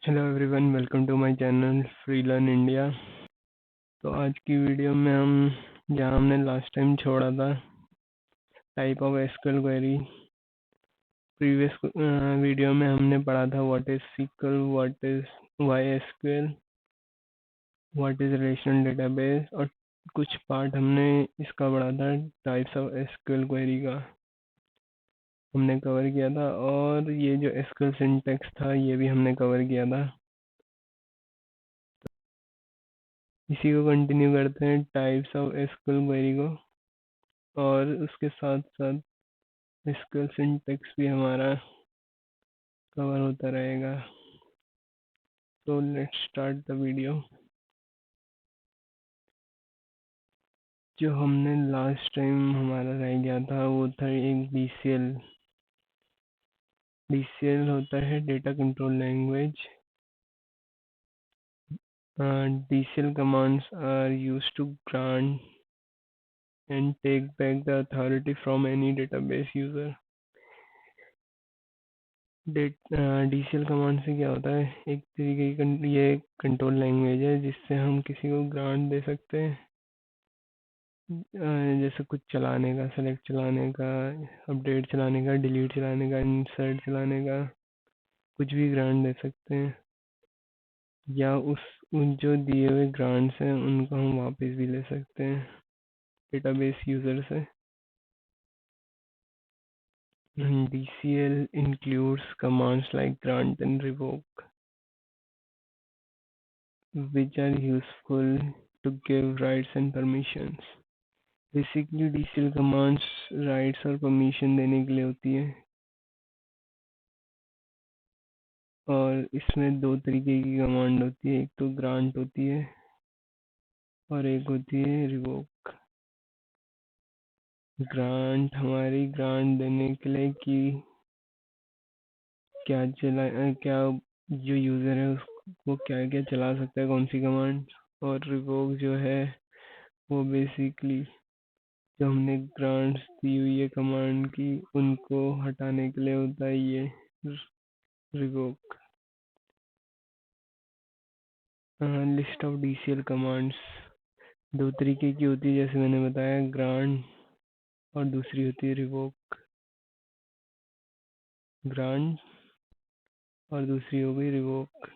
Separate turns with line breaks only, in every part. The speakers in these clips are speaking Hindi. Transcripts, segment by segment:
Hello everyone, welcome to my channel free learn India. तो आज की वीडियो में हम जहां हमने लास्ट टाइम छोड़ा था, type of SQL query. Previous video में हमने पढ़ा था what is sequel, what is YSQL, what is relational database, और कुछ पार्ट हमने इसका पढ़ा था टाइप्स ऑफ एसक्यूएल क्वेरी का हमने कवर किया था। और ये जो एसक्यूएल सिंटैक्स था ये भी हमने कवर किया था। इसी को कंटिन्यू करते हैं, टाइप्स ऑफ एसक्यूएल क्वेरी को, और उसके साथ साथ एसक्यूएल सिंटैक्स भी हमारा कवर होता रहेगा। तो लेट्स स्टार्ट द वीडियो। जो हमने लास्ट टाइम हमारा रह गया था वो था एक डीसीएल। डीसीएल होता है data control language. DCL commands are used to grant and take back the authority from any database user. DCL command से क्या होता है, एक तरीके की ये कंट्रोल लैंग्वेज है जिससे हम किसी को ग्रांट दे सकते हैं, जैसे कुछ चलाने का, सेलेक्ट चलाने का, अपडेट चलाने का, डिलीट चलाने का, इंसर्ट चलाने का, कुछ भी ग्रांट दे सकते हैं। या उन जो दिए हुए ग्रांट्स हैं उनको हम वापस भी ले सकते हैं डेटाबेस यूजर से। DCL includes commands like grant and revoke, which are useful to give rights and permissions. Basically DCL commands rights और परमिशन देने के लिए होती है, और इसमें दो तरीके की कमांड होती है, एक तो ग्रांट होती है और एक होती है रिवोक। ग्रांट हमारी ग्रांट देने के लिए कि क्या जो यूज़र है उसको क्या क्या चला सकता है, कौन सी कमांड। और रिवोक जो है वो बेसिकली जो हमने ग्रांट्स दी हुई है कमांड की उनको हटाने के लिए होता है ये revoke. List of DCL commands दो तरीके की होती है, जैसे मैंने बताया, ग्रांट और दूसरी होती है रिवोक। ग्रांट और दूसरी हो गई रिवोक।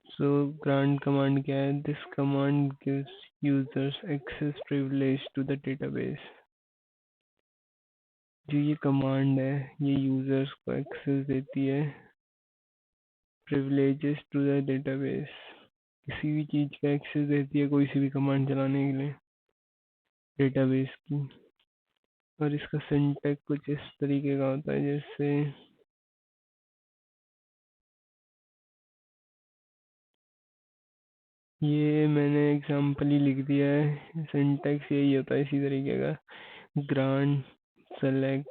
सो ग्रांट कमांड क्या है? This command gives users access privilege to the database. जो ये कमांड है ये यूजर्स को एक्सेस देती है प्रिविलेजेस टू द डेटाबेस। किसी भी चीज का एक्सेस देती है कोई सी भी कमांड चलाने के लिए डेटाबेस की। और इसका सिंटैक्स कुछ इस तरीके का होता है, जैसे ये मैंने एग्जांपल ही लिख दिया है। सिंटैक्स यही होता है इसी तरीके का, ग्रांट, सेलेक्ट,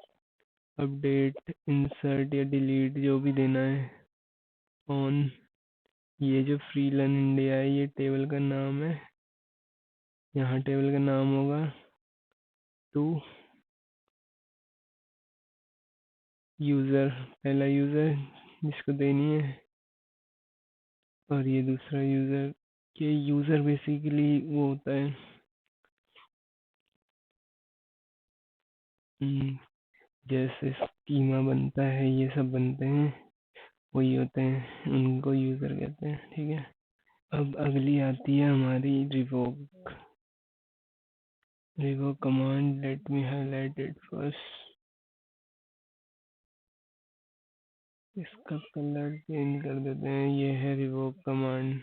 अपडेट, इंसर्ट या डिलीट जो भी देना है ऑन। ये जो फ्री लर्न इंडिया है ये टेबल का नाम है, यहाँ टेबल का नाम होगा टू यूज़र, पहला यूज़र जिसको देनी है, और ये दूसरा यूज़र। ये यूज़र बेसिकली वो होता है जैसे स्कीमा बनता है, ये सब बनते हैं वही होते हैं, उनको यूज़र कहते हैं। ठीक है, अब अगली आती है हमारी revoke. Revoke command, let me highlight it first. इसका कलर चेंज कर देते हैं, ये है रिवोक कमांड।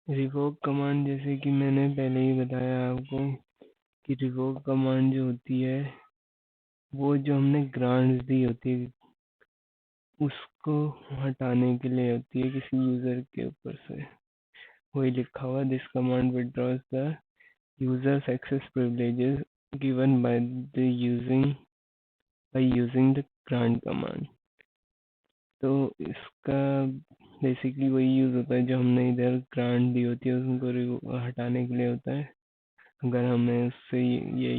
रिवोक कमांड जैसे कि मैंने पहले ही बताया आपको कि रिवोक कमांड जो होती है वो जो हमने ग्रांट्स दी होती है उसको हटाने के लिए होती है किसी यूजर के ऊपर से। वही लिखा हुआ, this command withdraws the users access privileges given by using the grant command. तो इसका बेसिकली वही यूज होता है जो हमने इधर ग्रांट दी होती है उनको हटाने के लिए होता है। अगर हमें उससे ये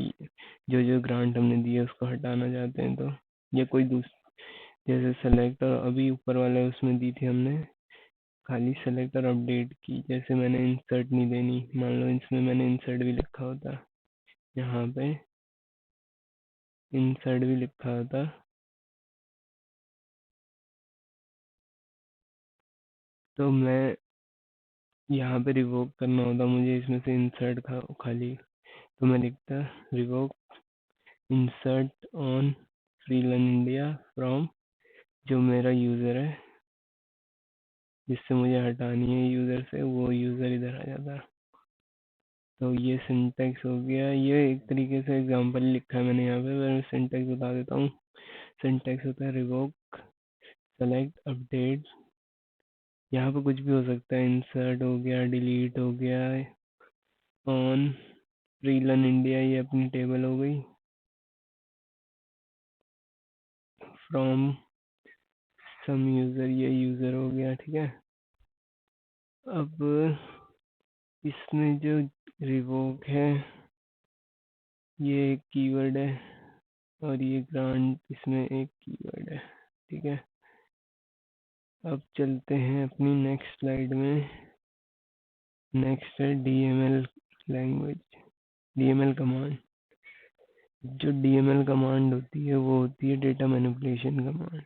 जो जो ग्रांट हमने दी है उसको हटाना चाहते हैं तो या कोई जैसे सेलेक्ट, और अभी ऊपर वाले उसमें दी थी हमने खाली सेलेक्ट और अपडेट की, जैसे मैंने इंसर्ट नहीं देनी, मान लो इसमें मैंने इंसर्ट भी लिखा होता, यहाँ पे इंसर्ट भी लिखा होता, तो मैं यहाँ पे रिवोक करना होता मुझे इसमें से इंसर्ट खाली, तो मैं लिखता revoke insert on freelearn India from, जो मेरा यूज़र है जिससे मुझे हटानी है यूज़र से, वो यूज़र इधर आ जाता। तो ये सिंटैक्स हो गया, ये एक तरीके से एग्जांपल लिखा है मैंने यहाँ पे, मैं सिंटैक्स बता देता हूँ। सिंटैक्स होता है रिवोक सेलेक्ट अपडेट, यहाँ पे कुछ भी हो सकता है, इंसर्ट हो गया, डिलीट हो गया, ऑन फ्रीलन इंडिया ये अपनी टेबल हो गई, फ्रॉम सम यूज़र ये यूज़र हो गया, ठीक है। अब इसमें जो रिवोक है ये एक कीवर्ड है, और ये ग्रांट इसमें एक कीवर्ड है, ठीक है। अब चलते हैं अपनी नेक्स्ट स्लाइड में। नेक्स्ट है डीएमएल लैंग्वेज, डीएमएल कमांड। जो डीएमएल कमांड होती है वो होती है डेटा मैनिपुलेशन कमांड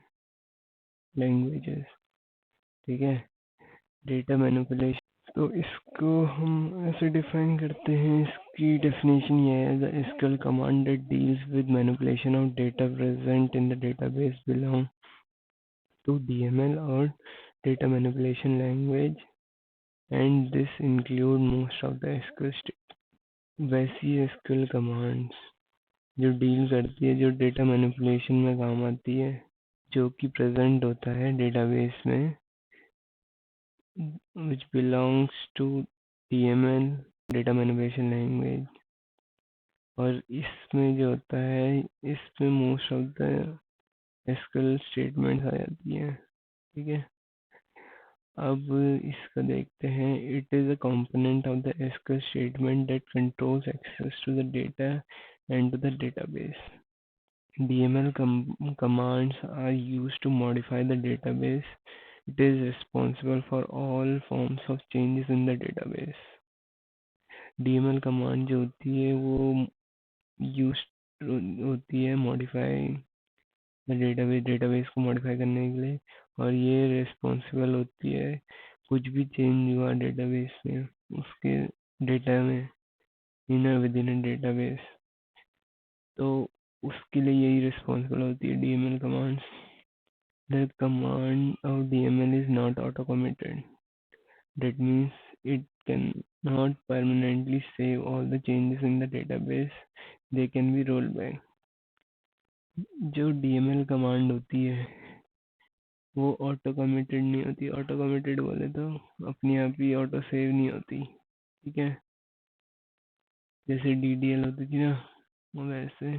लैंग्वेजेस, ठीक है। डेटा मैनिपुलेशन, तो इसको हम ऐसे डिफाइन करते हैं, इसकी डेफिनेशन ये है, the SQL command that deals with manipulation of data present in the database belong to DML और data manipulation language, and this include most of the SQL. वैसी एसक्यूएल कमांड्स जो डील करती है, जो डेटा मैनिपुलेशन में काम आती है, जो कि प्रेजेंट होता है डेटाबेस में, which belongs to DML data manipulation language. और इसमें जो होता है, इसमें most of the SQL statements आ जाती हैं, ठीक है। अब इसका देखते हैं, it is a component of the SQL statement that controls access to the data and to the database. DML commands are used to modify the database. It is responsible for all forms of changes in the database. DML command जो होती है वो यूज होती है मॉडिफाई द डेटाबेस, डेटाबेस को मॉडिफाई करने के लिए, और ये रिस्पॉन्सिबल होती है कुछ भी चेंज हुआ डेटाबेस में, उसके डेटा में, इन विद इन डेटाबेस, तो उसके लिए यही रिस्पॉन्सिबल होती है DML commands. The command of DML is not auto-committed. That means it cannot permanently save all the changes in the database. They can be rolled back. जो DML कमांड होती है वो ऑटो कमिटेड नहीं होती। ऑटो कमिटेड बोले तो अपने आप ही ऑटो सेव नहीं होती, ठीक है। जैसे DDL होती थी ना, वैसे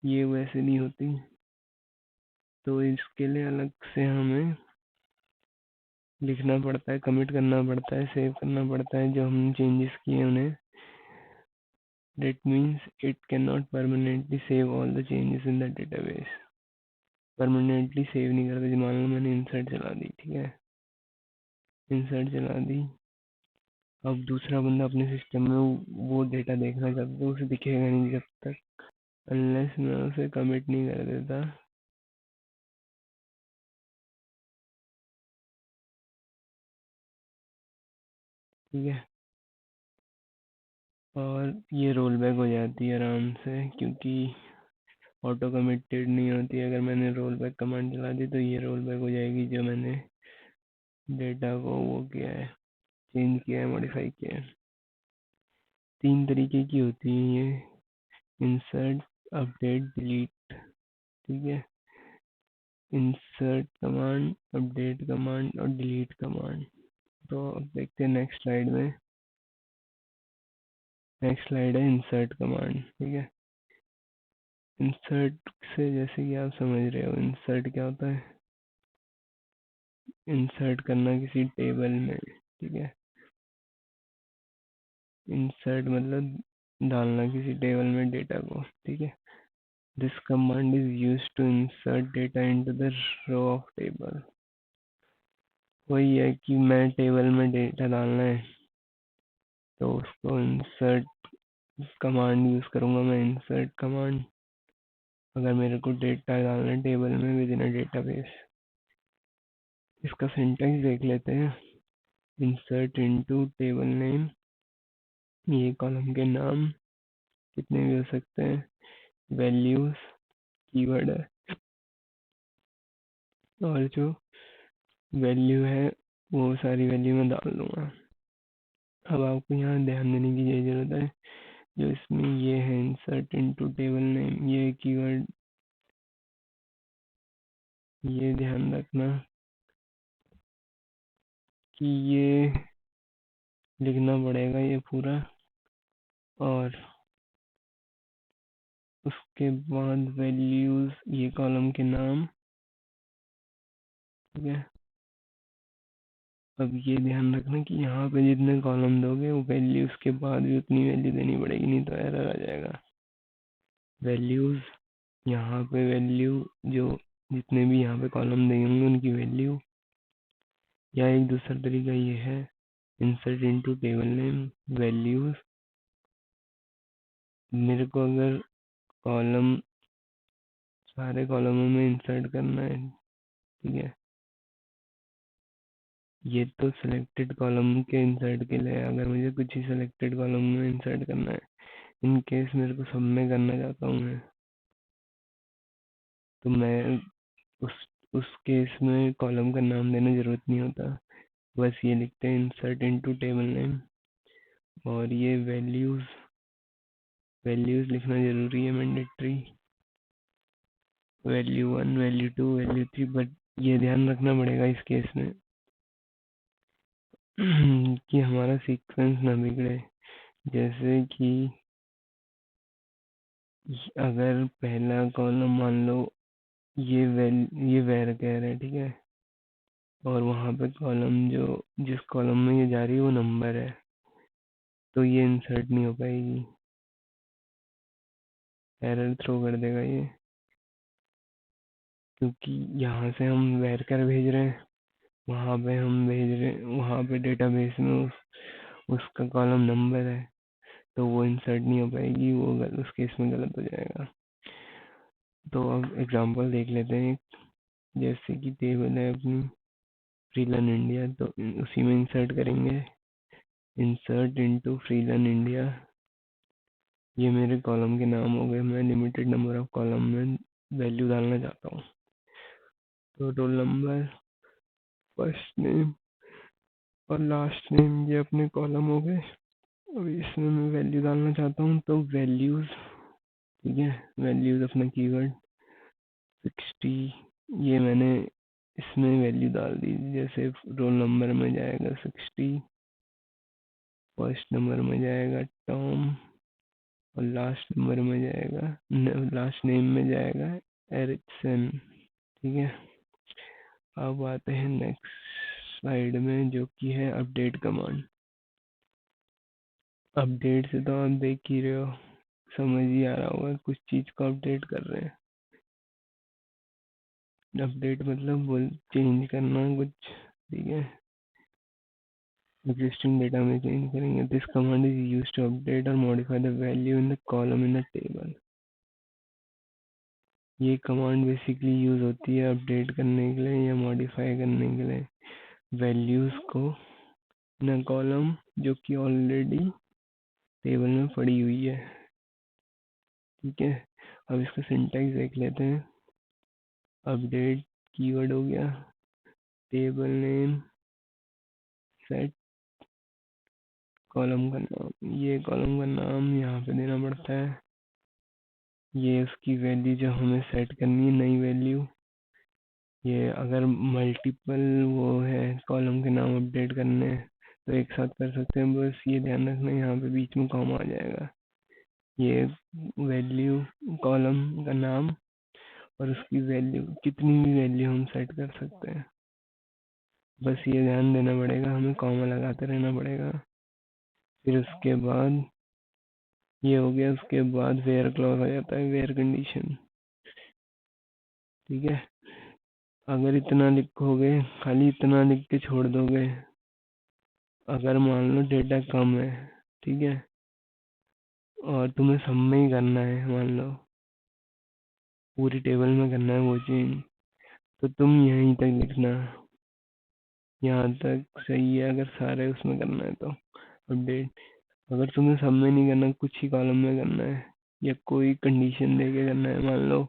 ये वैसे नहीं होती। तो इसके लिए अलग से हमें लिखना पड़ता है, कमिट करना पड़ता है, सेव करना पड़ता है जो हमने चेंजेस किए उन्हें। That means it cannot permanently save all the changes in the database. Permanently save नहीं करता। मान लो मैंने इंसर्ट चला दी, ठीक है, इंसर्ट चला दी, अब दूसरा बंदा अपने सिस्टम में वो डेटा देखना चाहता है तो उसे दिखेगा नहीं जब तक अनलेस मैं उसे कमिट नहीं कर देता, ठीक है। और ये रोल बैक हो जाती है आराम से, क्योंकि ऑटो कमिटेड नहीं होती। अगर मैंने रोल बैक कमांड चला दी तो ये रोल बैक हो जाएगी जो मैंने डेटा को वो किया है, चेंज किया है, मॉडिफाई किया है। तीन तरीके की होती है ये, इंसर्ट, अपडेट, डिलीट, ठीक है। इंसर्ट कमांड, अपडेट कमांड और डिलीट कमांड। तो अब देखते हैं नेक्स्ट स्लाइड में। नेक्स्ट स्लाइड है इंसर्ट कमांड, ठीक है। इंसर्ट से जैसे कि आप समझ रहे हो, इंसर्ट क्या होता है, इंसर्ट करना किसी टेबल में, ठीक है। इंसर्ट मतलब डालना किसी टेबल में डेटा को, ठीक है। This command is used to insert data into the row of table. वही है कि मैं टेबल में डेटा डालना है तो उसको इंसर्ट कमांड यूज करूंगा मैं, इंसर्ट कमांड। अगर मेरे को डेटा डालना है टेबल में विद इन अ डेटाबेस। इसका सिंटैक्स देख लेते हैं। इंसर्ट इनटू टेबल नेम, ये कॉलम के नाम कितने भी हो सकते हैं, वैल्यूज कीवर्ड है, और जो वैल्यू है वो सारी वैल्यू मैं डाल दूंगा। अब आपको यहाँ ध्यान देने की यही जरूरत है, जो इसमें ये है इंसर्ट इनटू टेबल नेम, ये कीवर्ड, ये ध्यान रखना कि ये लिखना पड़ेगा ये पूरा, और उसके बाद वैल्यूज, ये कॉलम के नाम। ठीक है, अब ये ध्यान रखना कि यहाँ पे जितने कॉलम दोगे वो वैल्यूज के बाद भी उतनी वैल्यू देनी पड़ेगी, नहीं तो एरर आ जाएगा। वैल्यूज, यहाँ पे वैल्यू जो जितने भी यहाँ पे कॉलम देंगे उनकी वैल्यू, या एक दूसरा तरीका ये है insert into table name values. मेरे को अगर कॉलम सारे कॉलमों में इंसर्ट करना है, ठीक है, ये तो सिलेक्टेड कॉलम के इंसर्ट के लिए, अगर मुझे कुछ ही सिलेक्टेड कॉलम में इंसर्ट करना है, इन केस मेरे को सब में करना चाहता हूँ मैं, तो मैं उस केस में कॉलम का नाम देने जरूरत नहीं होता, बस ये लिखते हैं इंसर्ट इनटू टेबल नेम, और ये वैल्यूज, वैल्यूज लिखना जरूरी है, mandatory, value 1, value 2, value 3। But ये ध्यान रखना पड़ेगा इस केस में कि हमारा सीक्वेंस ना बिगड़े। जैसे कि अगर पहला कॉलम मान लो ये ये वैर कह रहा है, ठीक है, और वहाँ पे कॉलम जो जिस कॉलम में ये जा रही है वो नंबर है, तो ये इंसर्ट नहीं हो पाएगी, एरर थ्रो कर देगा ये, क्योंकि यहाँ से हम वैर कर भेज रहे हैं, वहाँ पे हम भेज रहे हैं, वहाँ पे डेटाबेस में उसका कॉलम नंबर है, तो वो इंसर्ट नहीं हो पाएगी, वो उस केस में गलत हो जाएगा। तो अब एग्जांपल देख लेते हैं, जैसे कि टेबल है अपनी फ्रीलन इंडिया, तो उसी में इंसर्ट करेंगे इंसर्ट इनटू फ्रीलन इंडिया। ये मेरे कॉलम के नाम हो गए, मैं लिमिटेड नंबर ऑफ कॉलम में वैल्यू डालना चाहता हूँ, तो रोल नंबर, फर्स्ट नेम और लास्ट नेम, ये अपने कॉलम हो गए। अब इसमें मैं वैल्यू डालना चाहता हूँ, तो वैल्यूज, ठीक है, वैल्यूज अपना कीवर्ड 60, ये मैंने इसमें वैल्यू डाल दी, जैसे रोल नंबर में जाएगा 60, फर्स्ट नंबर में जाएगा टॉम, और लास्ट नंबर में जाएगा, लास्ट नेम में जाएगा एरिक्सन। ठीक है, अब आते हैं नेक्स्ट स्लाइड में, जो कि है अपडेट कमांड। अपडेट से तो आप देख ही रहे हो, समझ ही आ रहा होगा, कुछ चीज को अपडेट कर रहे हैं। अपडेट मतलब बोल चेंज करना कुछ, ठीक है, एग्जिस्टिंग डेटा में चेंज करेंगे। This command is used to update और modify the value in the column in the table. ये कमांड बेसिकली यूज होती है अपडेट करने के लिए या मॉडिफाई करने के लिए वैल्यूज को इन कॉलम जो कि ऑलरेडी टेबल में पड़ी हुई है। ठीक है, अब इसका सिंटैक्स देख लेते हैं। अपडेट कीवर्ड हो गया, टेबल नेम, सेट कॉलम का नाम, ये कॉलम का नाम यहाँ पे देना पड़ता है, ये उसकी वैल्यू जो हमें सेट करनी है, नई वैल्यू। ये अगर मल्टीपल वो है कॉलम के नाम अपडेट करने हैं तो एक साथ कर सकते हैं, बस ये ध्यान रखना यहाँ पे बीच में कॉमा आ जाएगा। ये वैल्यू कॉलम का नाम और उसकी वैल्यू, कितनी भी वैल्यू हम सेट कर सकते हैं, बस ये ध्यान देना पड़ेगा, हमें कॉमा लगाते रहना पड़ेगा। फिर उसके बाद ये हो गया, उसके बाद वेयर क्लॉज आ जाता है, वेयर कंडीशन। ठीक है। अगर इतना लिखोगे, खाली इतना लिख के छोड़ दोगे, अगर मान लो डेटा कम है, ठीक है, और तुम्हें सब में ही करना है, मान लो पूरी टेबल में करना है वो चेंज, तो तुम यहीं तक लिखना, यहाँ तक सही है। अगर सारे उसमें करना है तो अपडेट, अगर तुम्हें सब में नहीं करना, कुछ ही कॉलम में करना है या कोई कंडीशन देके करना है, मान लो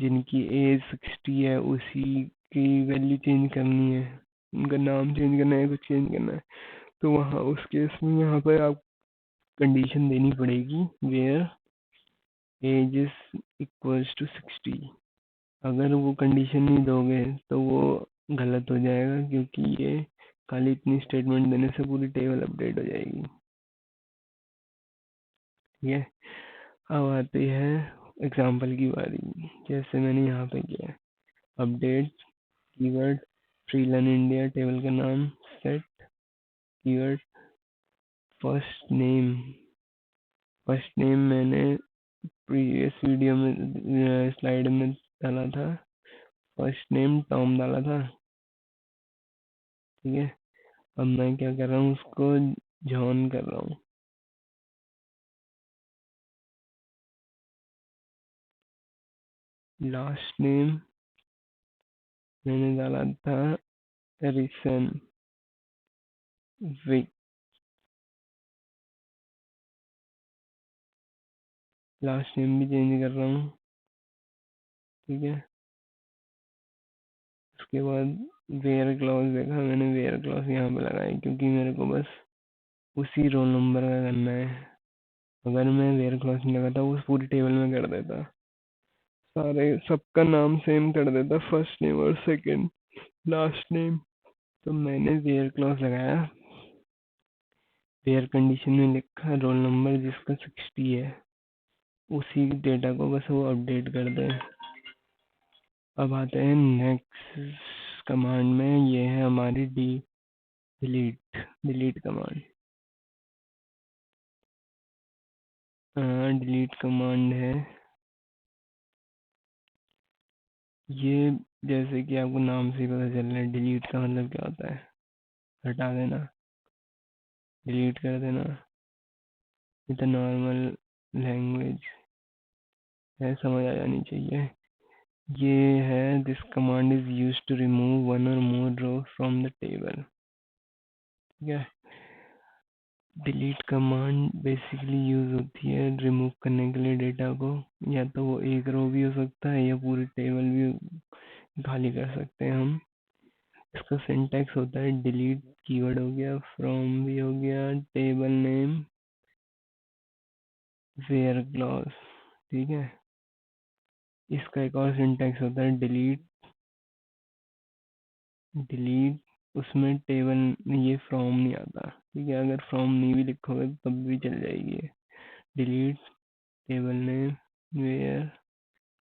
जिनकी एज 60 है उसी की वैल्यू चेंज करनी है, उनका नाम चेंज करना है, कुछ चेंज करना है, तो वहाँ उस केस में यहाँ पर आप कंडीशन देनी पड़ेगी where age is equals to 60। अगर वो कंडीशन नहीं दोगे तो वो गलत हो जाएगा, क्योंकि ये खाली इतनी स्टेटमेंट देने से पूरी टेबल अपडेट हो जाएगी। ठीक है, अब आती है एग्जाम्पल की बारी, जैसे मैंने यहाँ पे किया अपडेट कीवर्ड फ्रीलान इंडिया, टेबल का नाम सेट कीवर्ड फर्स्ट नेम मैंने प्रीवियस वीडियो में स्लाइड में डाला था, फर्स्ट नेम टॉम डाला था। ठीक है, अब मैं क्या कर रहा हूँ, उसको जॉन कर रहा हूँ। लास्ट नेम मैंने डाला था रिसन विक, लास्ट नेम भी चेंज कर रहा हूँ। ठीक है, उसके बाद वेयर क्लॉज देखा मैंने, वेयर क्लॉज यहाँ पे लगाई क्योंकि मेरे को बस उसी रोल नंबर का करना है। अगर मैं वेयर क्लॉज नहीं लगाता वो पूरी टेबल में कर देता, सारे सबका नाम सेम कर देता, फर्स्ट नेम और सेकंड लास्ट नेम। तो मैंने वेयर क्लॉज लगाया, वेयर कंडीशन में लिखा रोल नंबर जिसका 60 है, उसी डेटा को बस वो अपडेट कर दे। अब आते हैं नेक्स्ट कमांड में, ये है हमारी डिलीट कमांड। डिलीट कमांड है ये, जैसे कि आपको नाम से ही पता चल रहा है, डिलीट का मतलब क्या होता है, हटा देना, डिलीट कर देना। ये तो नॉर्मल लैंग्वेज है, समझ आ जानी चाहिए। ये है this command is used to remove one or more row from the table. ठीक है, डिलीट कमांड बेसिकली यूज होती है रिमूव करने के लिए डेटा को, या तो वो एक रो भी हो सकता है या पूरी टेबल भी खाली कर सकते हैं हम। इसका सिंटैक्स होता है डिलीट कीवर्ड हो गया, फ्रॉम भी हो गया, टेबल नेम, वेयर क्लॉज। ठीक है, इसका एक और सिंटैक्स होता है डिलीट, उसमें टेबल ये फ्रॉम नहीं आता। ठीक है, अगर फ्रॉम नहीं भी लिखोगे तब भी चल जाएगी। Delete table name where,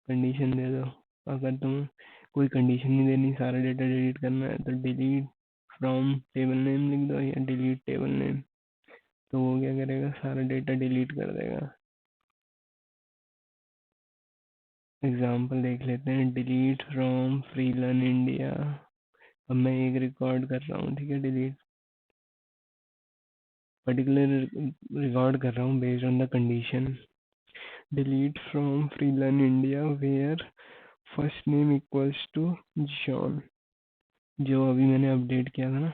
condition दे दो, अगर तुम कोई कंडीशन नहीं देनी, सारा डेटा डिलीट करना है, तो डिलीट फ्रॉम टेबल नेम लिख दो या डिलीट टेबल नेम, तो वो क्या करेगा, सारा डेटा डिलीट कर देगा। एग्जाम्पल देख लेते हैं, डिलीट फ्रॉम फ्रीलान इंडिया। अब मैं एक रिकॉर्ड कर रहा हूँ, ठीक है, डिलीट पर्टिकुलर रिकॉर्ड कर रहा हूँ based on the condition. Delete from freelearn India where first name equals to John, जो अभी मैंने अपडेट किया था ना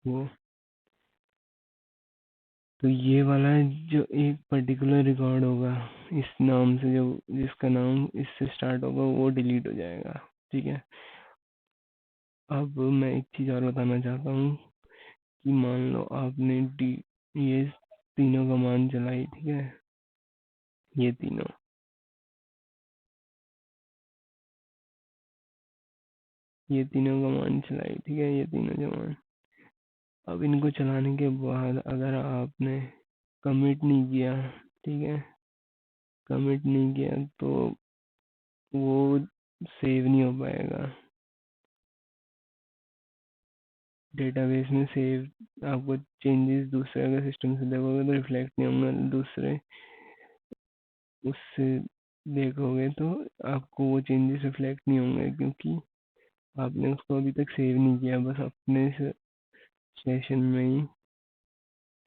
वो। तो ये वाला जो एक पर्टिकुलर रिकॉर्ड होगा इस नाम से, जो जिसका नाम इससे स्टार्ट होगा वो डिलीट हो जाएगा। ठीक है, अब मैं एक चीज़ और बताना चाहता हूँ कि मान लो आपने ये तीनों कमांड चलाई, ठीक है, ये तीनों, कमांड चलाई, ठीक है, ये तीनों कमांड। अब इनको चलाने के बाद अगर आपने कमिट नहीं किया, ठीक है, कमिट नहीं किया तो वो सेव नहीं हो पाएगा डेटाबेस में। सेव आपको चेंजेस दूसरे अगर सिस्टम से देखोगे तो रिफ्लेक्ट नहीं होंगे दूसरे उससे देखोगे तो आपको वो चेंजेस रिफ्लेक्ट नहीं होंगे, क्योंकि आपने उसको अभी तक सेव नहीं किया, बस अपने सेशन में ही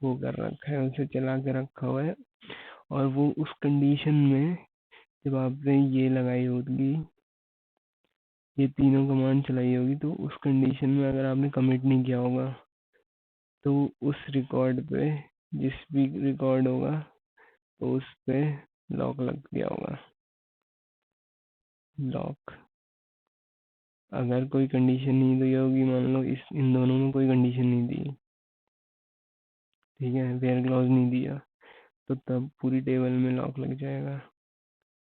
वो कर रखा है, उसे चला के रखा हुआ है। और वो उस कंडीशन में जब आपने ये लगाई होगी, ये तीनों कमांड चलाई होगी, तो उस कंडीशन में अगर आपने कमिट नहीं किया होगा तो उस रिकॉर्ड पे, जिस भी रिकॉर्ड होगा, तो उस पे लॉक लग गया होगा। लॉक, अगर कोई कंडीशन नहीं दी होगी, मान लो इन दोनों में कोई कंडीशन नहीं दी, ठीक है, वेयर क्लॉज नहीं दिया, तो तब पूरी टेबल में लॉक लग जाएगा,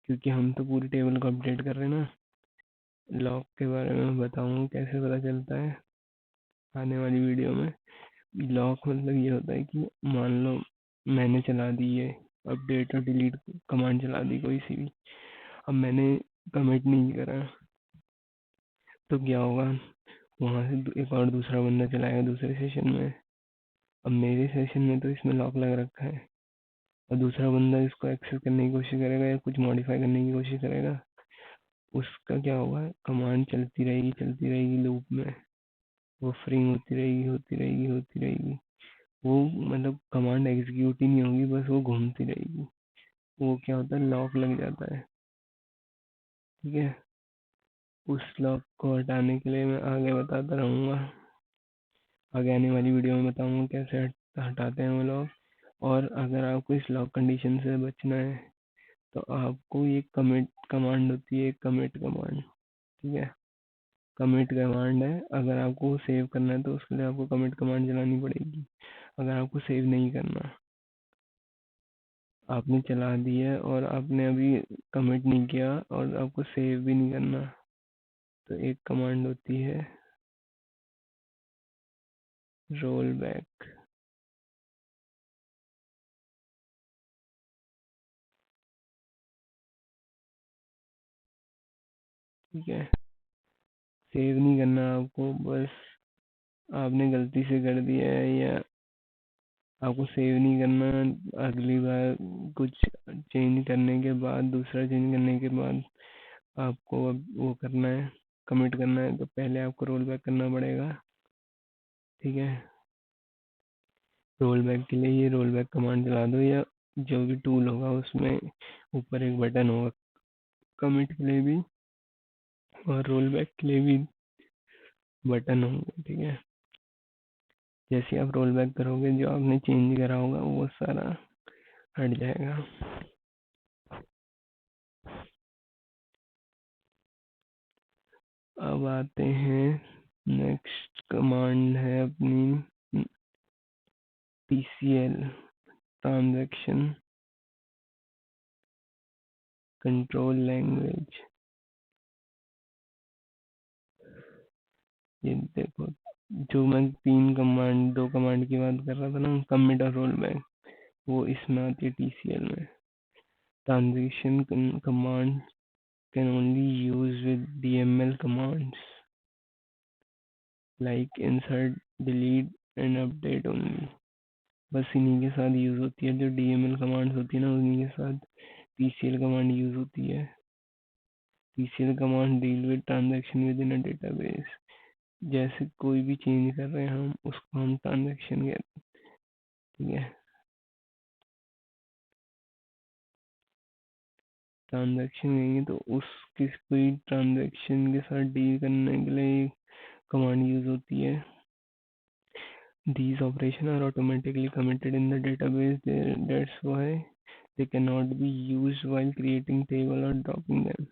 क्योंकि हम तो पूरी टेबल को अपडेट कर रहे हैं ना। लॉक के बारे में बताऊंगा कैसे पता चलता है आने वाली वीडियो में। लॉक मतलब ये होता है कि मान लो मैंने चला दी है अपडेट और डिलीट कमांड, चला दी कोई सी भी, अब मैंने कमिट नहीं करा, तो क्या होगा, वहाँ से एक और दूसरा बंदा चलाएगा दूसरे सेशन में। अब मेरे सेशन में तो इसमें लॉक लग रखा है, और दूसरा बंदा इसको एक्सेस करने की कोशिश करेगा या कुछ मॉडिफाई करने की कोशिश करेगा, उसका क्या होगा, कमांड चलती रहेगी लूप में, वो फ्रिंग होती रहेगी, होती रहेगी, होती रहेगी। वो मतलब कमांड एग्जीक्यूट ही नहीं होगी, बस वो घूमती रहेगी। वो क्या होता है, लॉक लग जाता है, ठीक है। उस लॉक को हटाने के लिए मैं आगे बताता रहूँगा, आगे आने वाली वीडियो में बताऊँगा कैसे हटाते हैं वो लॉक। और अगर आपको इस लॉक कंडीशन से बचना है, तो आपको ये कमिट कमांड होती है, कमिट कमांड, ठीक है। कमिट कमांड है, अगर आपको सेव करना है तो उसके लिए आपको कमिट कमांड चलानी पड़ेगी। अगर आपको सेव नहीं करना, आपने चला दी है और आपने अभी कमिट नहीं किया और आपको सेव भी नहीं करना, तो एक कमांड होती है रोल बैक, ठीक है। सेव नहीं करना आपको, बस आपने गलती से कर दिया है या आपको सेव नहीं करना, अगली बार कुछ चेंज करने के बाद, दूसरा चेंज करने के बाद आपको अब वो करना है, कमिट करना है, तो पहले आपको रोल बैक करना पड़ेगा, ठीक है। रोल बैक के लिए ये रोल बैक कमांड चला दो, या जो भी टूल होगा उसमें ऊपर एक बटन होगा कमिट के लिए भी और रोल बैक के लिए भी बटन होंगे, ठीक है। जैसे आप रोल बैक करोगे, जो आपने चेंज करा होगा वो सारा हट जाएगा। अब आते हैं, नेक्स्ट कमांड है अपनी TCL, ट्रांजैक्शन कंट्रोल लैंग्वेज। ये देखो, जो मैं दो कमांड की बात कर रहा था ना, कमिट और रोल बैक, वो इसमें आती है TCL में। Transition command can only use with DML commands like insert, delete and update only. बस इन्हीं के साथ यूज होती है, जो DML कमांड्स होती है ना, उन्हीं के साथ TCL कमांड यूज होती है। TCL command deal with transaction with in a database. जैसे कोई भी चेंज कर रहे हैं हम, उसको हम ट्रांजैक्शन कहते हैं, ठीक है। ट्रांजैक्शन कहेंगे तो उस किस कोई ट्रांजैक्शन के साथ डील करने के लिए कमांड यूज होती है। These operations are automatically committed in the database. That's why they cannot be used while creating table or dropping them.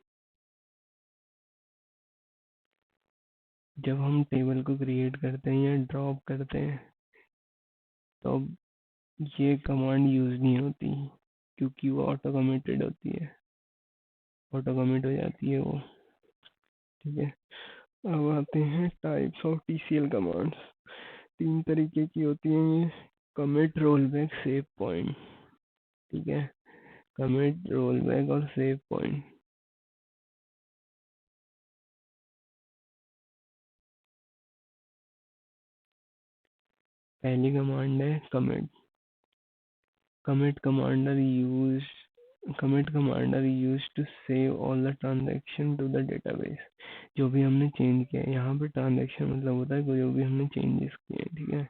जब हम टेबल को क्रिएट करते हैं या ड्रॉप करते हैं, तो अब ये कमांड यूज नहीं होती, क्योंकि वो ऑटो कमिटेड होती है, ऑटो कमिट हो जाती है वो, ठीक है। अब आते हैं टाइप्स ऑफ TCL कमांड्स। तीन तरीके की होती हैं ये, commit, roll back, save point, ठीक है। कमिट, रोल बैक और सेव पॉइंट। पहली कमांड है commit. Commit command are used commit command are used to save all the transaction to the database। जो भी हमने चेंज किया है, यहाँ पे ट्रांजेक्शन मतलब होता है जो भी हमने चेंजेस किए हैं, ठीक है,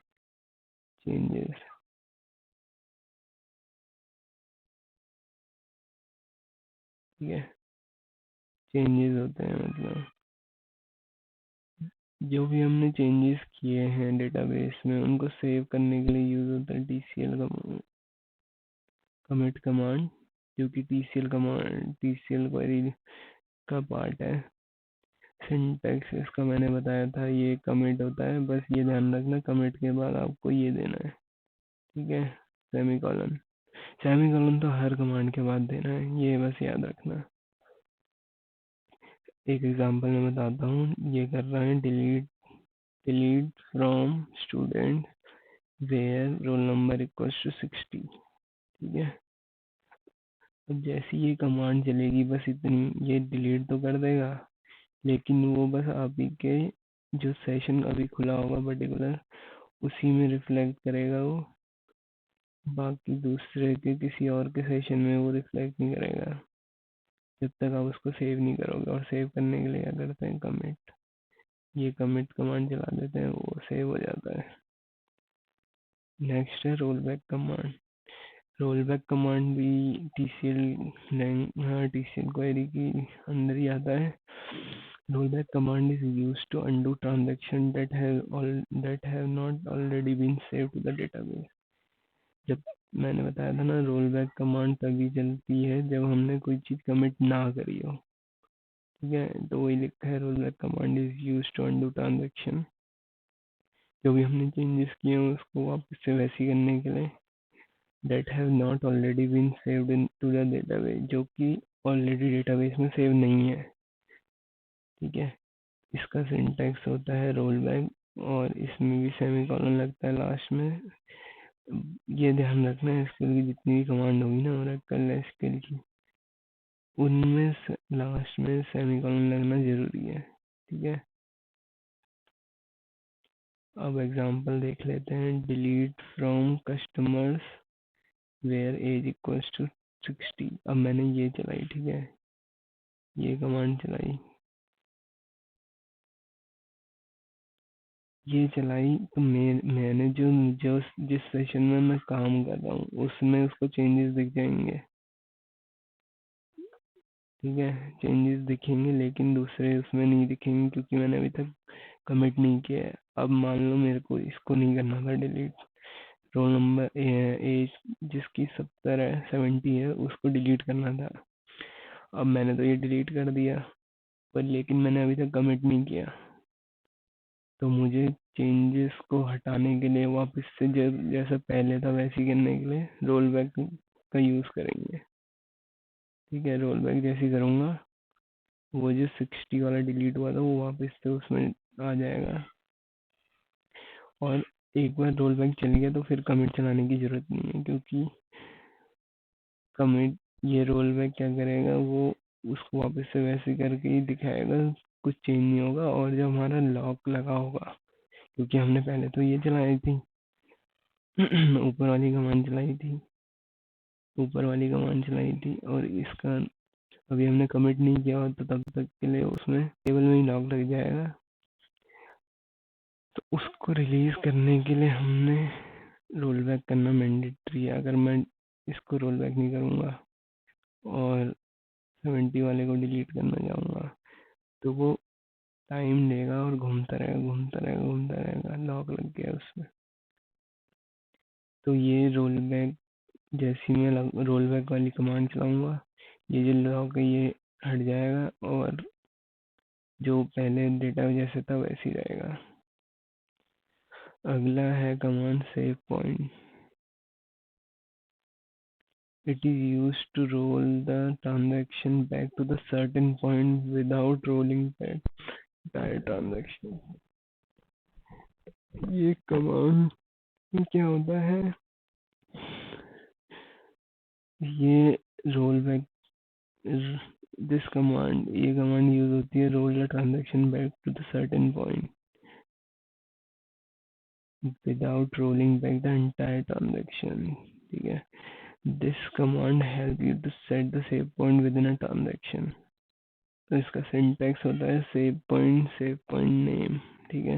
चेंजेस, ठीक है, चेंजेस होते हैं मतलब जो भी हमने चेंजेस किए हैं डेटाबेस में उनको सेव करने के लिए यूज होता है टीसीएल का कमिट कमांड, क्योंकि टीसीएल कमांड टीसीएल क्वेरी का पार्ट है। सिंटैक्स इसका मैंने बताया था, ये कमिट होता है, बस ये ध्यान रखना कमिट के बाद आपको ये देना है, ठीक है, सेमीकोलन। सेमीकोलन तो हर कमांड के बाद देना है, ये बस याद रखना। एक एग्जांपल मैं बताता हूँ, ये कर रहा है delete from student where roll number equals to 60, ठीक है। अब जैसी ये कमांड चलेगी बस इतनी, ये डिलीट तो कर देगा लेकिन वो बस आप ही के जो सेशन अभी खुला होगा पर्टिकुलर उसी में रिफ्लेक्ट करेगा वो, बाकी दूसरे के किसी और के सेशन में वो रिफ्लेक्ट नहीं करेगा जब तक आप उसको सेव नहीं करोगे। और सेव करने के लिए क्या करते हैं, कमिट, ये कमिट कमांड चला देते हैं, वो सेव हो जाता है। नेक्स्ट है roll back command. Roll back command भी टीसीएल क्वेरी की अंदर ही आता है। Rollback command is used to undo transactions that have not already been saved to the database। जब मैंने बताया था ना, रोलबैक कमांड तभी चलती है जब हमने कोई चीज कमिट ना करी हो, ठीक है, तो वही लिखा है rollback command is used to undo transaction, जो भी हमने चेंजेस किए हैं उसको वापस से वैसी करने के लिए, that have not already been saved into the database, जो कि ऑलरेडी डेटाबेस में सेव नहीं है, ठीक है। इसका सिंटैक्स होता है रोल बैक और इसमें भी सेमीकोलन लगता है लास्ट में। ये ध्यान रखना है एसक्यूएल की जितनी भी कमांड होगी ना ओरेकल एसक्यूएल की, उनमें लास्ट में सेमीकोलन लगना जरूरी है, ठीक है। अब एग्जांपल देख लेते हैं, delete from customers where age equals to 60। अब मैंने ये चलाई, ठीक है, ये कमांड चलाई, ये चलाई तो मैंने जो जो जिस सेशन में मैं काम कर रहा हूँ उसमें उसको चेंजेस दिख जाएंगे, ठीक है, चेंजेस दिखेंगे लेकिन दूसरे उसमें नहीं दिखेंगे क्योंकि मैंने अभी तक कमिट नहीं किया है। अब मान लो मेरे को इसको नहीं करना था डिलीट, रोल नंबर एज जिसकी 70 है उसको डिलीट करना था। अब मैंने तो ये डिलीट कर दिया पर लेकिन मैंने अभी तक कमिट नहीं किया, तो मुझे चेंजेस को हटाने के लिए वापस से जैसा पहले था वैसे करने के लिए रोल बैक का यूज करेंगे, ठीक है। रोल बैक जैसे करूँगा वो जो 60 वाला डिलीट हुआ था वो वापस से उसमें आ जाएगा, और एक बार रोल बैक चल गया तो फिर कमिट चलाने की जरूरत नहीं है, क्योंकि कमिट ये रोल बैक क्या करेगा, वो उसको वापस से वैसे करके ही दिखाएगा, कुछ चेंज नहीं होगा। और जब हमारा लॉक लगा होगा, क्योंकि हमने पहले तो ये चलाई थी ऊपर वाली कमांड चलाई थी, और इसका अभी हमने कमिट नहीं किया हो तो तब तक के लिए उसमें टेबल में ही लॉक लग जाएगा। तो उसको रिलीज करने के लिए हमने रोल बैक करना मैंडेटरी है। अगर मैं इसको रोल बैक नहीं करूँगा और 70 वाले को डिलीट करना चाहूँगा तो वो टाइम लेगा और घूमता रहेगा, लॉक लग गया उसमें। तो ये रोल बैक, जैसी मैं रोल बैक वाली कमांड चलाऊंगा ये जो लॉक है ये हट जाएगा और जो पहले डेटा जैसे था वैसे ही रहेगा। अगला है command save point. It is used to roll the transaction back to the certain point without rolling back entire transaction। ये कमांड में क्या होता है, ये रोल बैक दिस कमांड, ये कमांड यूज होती है roll the transaction back to the certain point without rolling back the entire transaction, ठीक है। This command help you to set the save point within a transaction. तो इसका सिंटैक्स होता है सेव पॉइंट नेम। ठीक है,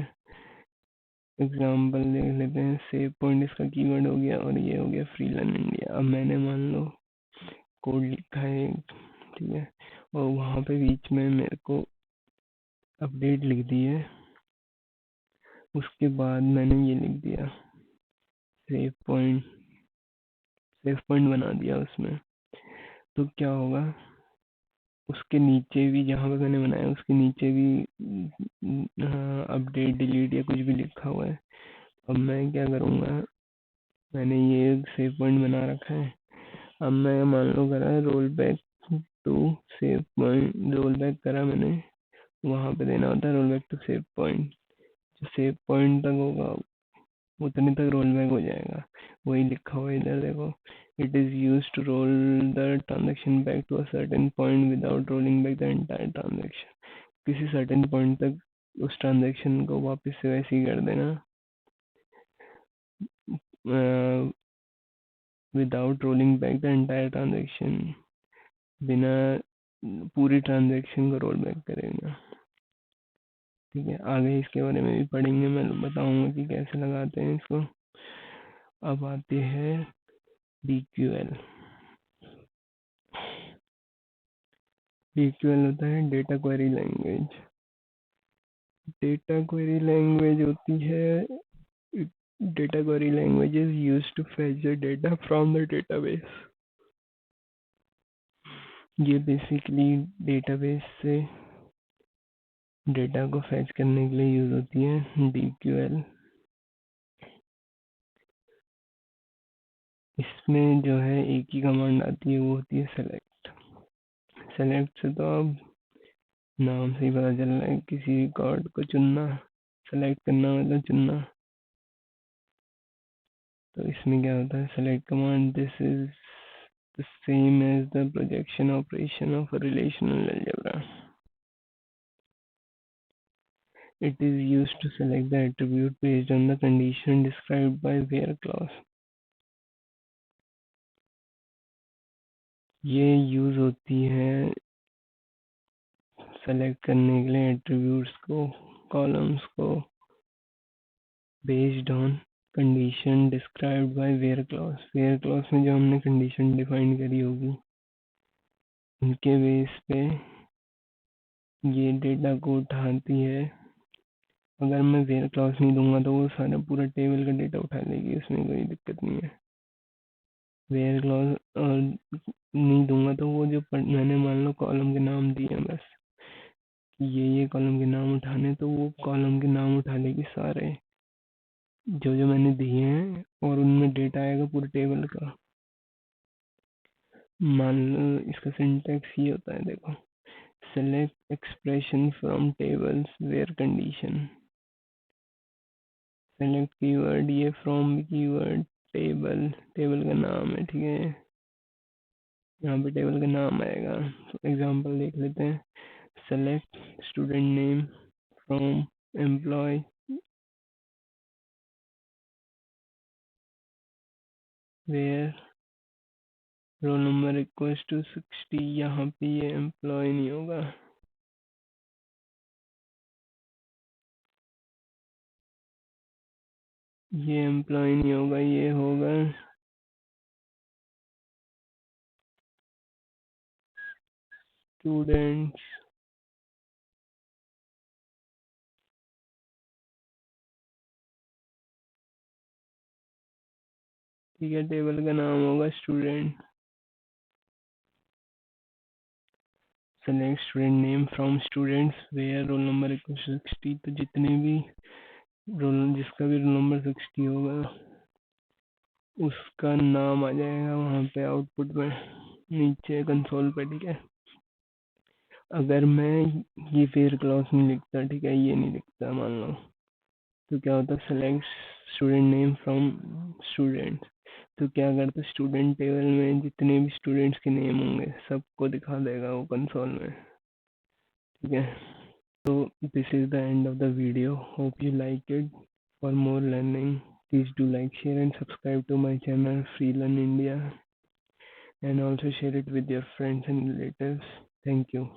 एग्जाम्पल देख लेते हैं। सेव पॉइंट इसका कीवर्ड हो गया और ये हो गया फ्रीलन इंडिया। अब मैंने मान लो कोड लिखा है, ठीक है, और वहाँ पे बीच में मेरे को अपडेट लिख दी है, उसके बाद मैंने ये लिख दिया सेव पॉइंट बना दिया उसमें। तो क्या होगा, उसके नीचे भी जहाँ पे मैंने बनाया उसके नीचे भी अपडेट डिलीट या कुछ भी लिखा हुआ है। अब मैं क्या करूँगा, मैंने ये सेव पॉइंट बना रखा है। अब मैं मान लो करा roll back to save point, roll back करा मैंने, वहाँ पे देना होता है roll back to save point. जो सेव पॉइंट तक होगा उतने तक रोल बैक हो जाएगा। वही लिखा हुआ है इधर देखो, it is use to roll the transaction back to a certain point without rolling back the entire transaction. किसी सर्टेन पॉइंट तक उस ट्रांजेक्शन को वापस से वैसे ही कर देना without rolling back the entire transaction, बिना पूरी ट्रांजेक्शन को रोल बैक करेगा। ठीक है, आगे इसके बारे में भी पढ़ेंगे, मैं बताऊंगा कि कैसे लगाते हैं इसको। अब आते हैं DQL। DQL होता है data query language. Data query language होती है, data query language is used to fetch the data from the database. ये बेसिकली डेटाबेस से डेटा को फेच करने के लिए यूज होती है DQL। इसमें जो है एक ही कमांड आती है, वो होती है सेलेक्ट। सेलेक्ट से तो अब नाम से ही पता चल रहा है, किसी रिकॉर्ड को चुनना, सेलेक्ट करना मतलब चुनना। तो इसमें क्या होता है, select command, this is the same as the projection operation of a relational algebra. It is used to select the attribute based on the condition described by where clause। ये यूज होती है सेलेक्ट करने के लिए एट्रीब्यूट्स को, कॉलम्स को, based on condition described by where clause. Where clause में जो हमने कंडीशन डिफाइन करी होगी उनके बेस पे ये डेटा को उठाती है। अगर मैं वेयर क्लॉज नहीं दूंगा तो वो सारा पूरा टेबल का डेटा उठा लेगी, उसमें कोई दिक्कत नहीं है। वेयर क्लॉज नहीं दूंगा तो वो जो मैंने मान लो कॉलम के नाम दिए हैं बस, ये कॉलम के नाम उठाने, तो वो कॉलम के नाम उठा लेगी सारे जो जो मैंने दिए हैं, और उनमें डेटा आएगा पूरे टेबल का। मान लो इसका सिंटैक्स ये होता है, देखो, select expression from tables where condition. Select keyword, ये फ्रॉम कीवर्ड, टेबल का नाम है, ठीक है, यहाँ पे टेबल का नाम आएगा। तो एग्जांपल देख लेते हैं, select student name from employ where roll number equals to 60। यहाँ पे ये एम्प्लॉय नहीं होगा, ये एम्प्लॉय नहीं होगा, ये होगा स्टूडेंट्स। ठीक है, टेबल का नाम होगा student. Select student name from students where roll number equals to 60। तो जितने भी रोल, जिसका भी रोल नंबर 60 होगा उसका नाम आ जाएगा वहाँ पे आउटपुट में नीचे कंसोल पे। ठीक है, अगर मैं ये वेयर क्लॉज नहीं लिखता, ठीक है, ये नहीं लिखता मान लो, तो क्या होता है, select student name from student. तो क्या करता, स्टूडेंट टेबल में जितने भी स्टूडेंट्स के नेम होंगे सबको दिखा देगा वो कंसोल में। ठीक है, तो this is the end of the video, hope you like it. For more learning please do like, share and subscribe to my channel freelearn India. and also share it with your friends and relatives. Thank you.